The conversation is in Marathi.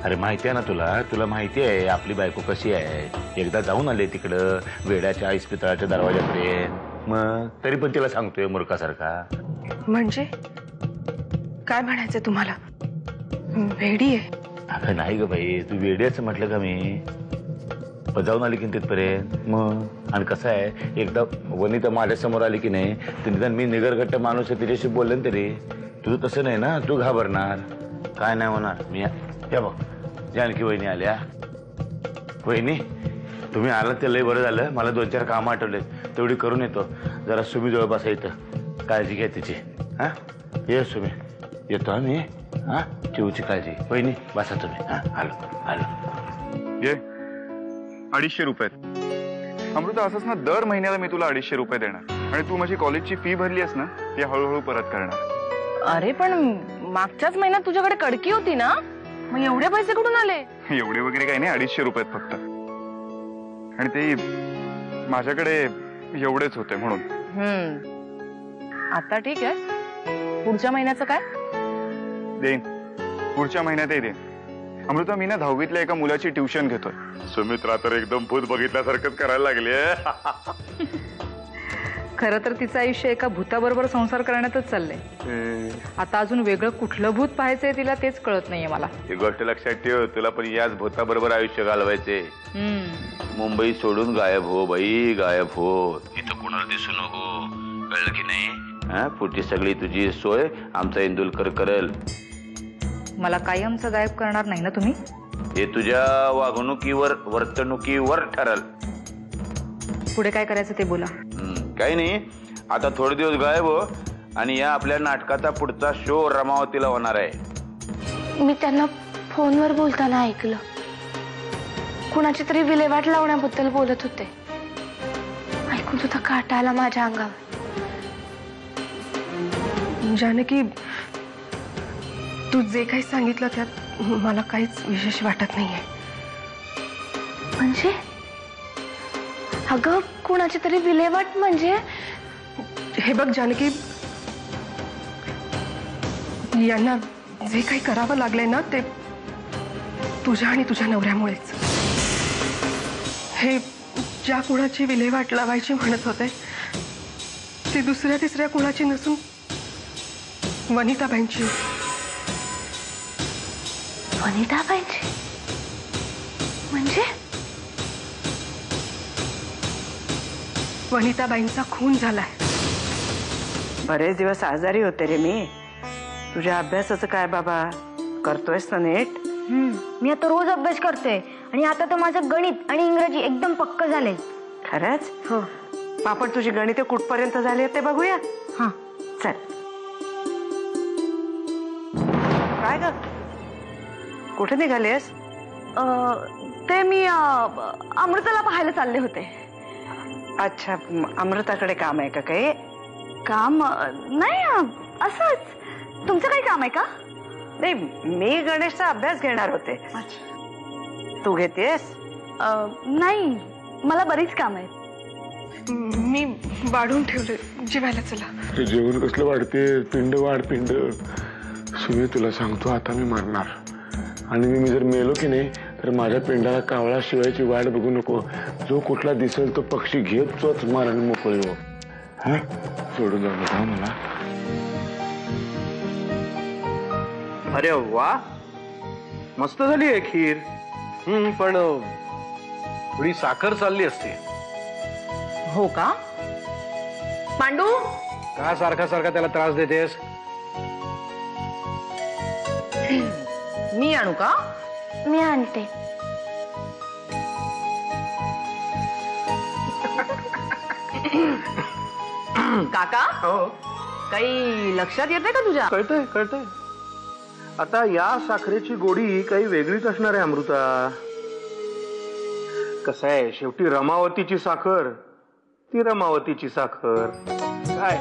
अरे माहिती आहे ना तुला, तुला माहिती आहे आपली बायको कशी आहे. एकदा जाऊन आले तिकडं वेड्याच्या इस्पितळाच्या दरवाजापर्यंत. मग तरी पण तिला सांगतोय मूर्खासारखा. म्हणजे काय म्हणायचं तुम्हाला? वेडी आहे? अगं नाही ग बाई, तू वेड्याच म्हटलं का मी. जाऊन आली की तिथपर्यंत. मग आणि कसं आहे, एकदा वनिता माझ्या समोर आली की नाही तर निदान मी निगरघट्ट माणूस आहे तिच्याशी बोलले ना तरी. तुझं तसं नाही ना, तू घाबरणार काय नाही होणार. मी या बघ जानकी वहिनी आल्या. वहिनी तुम्ही आलात ते लय बरं झालं. मला 2-4 कामं आठवले, तेवढी करून येतो. जरा सुमी जवळ बसा इथं, काळजी घ्या तिची. हा ये सुमी, येतो आम्ही. हा चिवची काळजी. वहिनी बसा तुम्ही. हा आलो आलो. ये 250 रुपये. अमृता असंच ना दर महिन्याला मी तुला 250 रुपये देणार आणि तू माझी कॉलेजची फी भरली आहेस ना ते हळूहळू परत करणार. अरे पण मागच्याच महिन्यात तुझ्याकडे कडकी होती ना, मग एवढे पैसे कुठून आले? एवढे वगैरे काही नाही, 250 रुपये फक्त. आणि ते माझ्याकडे एवढेच होते म्हणून. आता ठीक आहे, पुढच्या महिन्याचं काय? देईन, पुढच्या महिन्यातही देईन. अमृता मी ना 10वीतल्या एका मुलाची ट्युशन घेतोय. सुमित्रा तर एकदम भूत बघितल्यासारखंच करायला लागली. खरं तर तिचं आयुष्य एका भूताबरोबर संसार करण्यातच चाललंय. आता अजून वेगळं कुठलं भूत पाहायचंय तिला तेच कळत नाहीये मला. ही गोष्ट लक्षात ठेव, तुला पण याच भूताबरोबर आयुष्य घालवायचे. मुंबई सोडून गायब हो बाई, गायब हो. इथं कुणाला दिसू नको, कळलं की नाही. हा पुढची सगळी तुझी सोय आमचा इंदुलकर करेल. मला कायमचं गायब करणार नाही ना तुम्ही? हे तुझ्या वागणुकीवर वर्तणुकीवर ठरल. पुढे काय करायचं ते बोला. काही नाही, आता थोडे दिवस गायब हो आणि या आपल्या नाटकाचा पुढचा शो रमावतीला होणार आहे. मी त्यांना फोनवर बोलताना ऐकलं, कुणाची तरी विल्हेवाट लावण्याबद्दल बोलत होते. ऐकून सुद्धा काटा आला माझ्या अंगावर. जानकी, तू जे काही सांगितलं त्यात मला काहीच विशेष वाटत नाहीये. म्हणजे अगं कुणाची तरी विल्हेवाट म्हणजे? हे बघ जानकी, यांना जे काही करावं लागलंय ना ते तुझ्या आणि तुझ्या नवऱ्यामुळेच. हे ज्या कुणाची विल्हेवाट लावायची म्हणत होते ती दुसऱ्या तिसऱ्या कुणाची नसून वनिताबाईंची. वनिताबाईंची म्हणजे? वनिताबाईंचा खून झालाय. बरेच दिवस आजारी होते रे मी. तुझ्या अभ्यासाचं काय बाबा, करतोयस ना नीट? मी आता रोज अभ्यास करतोय आणि आता तर माझं गणित आणि इंग्रजी एकदम पक्क झाले. खरंच? हो. आपण तुझी गणिते कुठपर्यंत झाली ते बघूया. हा चल. काय ग, कुठे निघालीस? ते मी अमृताला पाहायला चालले होते. अच्छा, अमृताकडे काम आहे का काही? काम नाही, असंच. तुमचं काही काम आहे का? नाही, मी गणेशचा अभ्यास घेणार होते. तू घेतेस? नाही, मला बरीच काम आहेत. मी वाढून ठेवले, जेवायला चला. जेवण कसलं वाढते? पिंड वाढ पिंड. सुमी तुला सांगतो, आता मी मरणार आणि मी जर मेलो की नाही तर माझ्या पिंडाला कावळा शिवायची वाट बघू नको. जो कुठला दिसेल तो पक्षी घेत तोच मार आणि मोकळी हो. हा सोडून जाऊ नका मला. अरे वा, मस्त झाली आहे खीर. पण थोडी साखर चालली असते. हो का? पांडू, का सारखा सारखा त्याला त्रास देतेस? मी आणू का? मी आणते. काका, हो, काही लक्षात येते का तुझ्या? कळतंय कळतंय. आता या साखरेची गोडी काही वेगळीच असणार आहे अमृता. कसं आहे, शेवटी रमावतीची साखर ती रमावतीची साखर. काय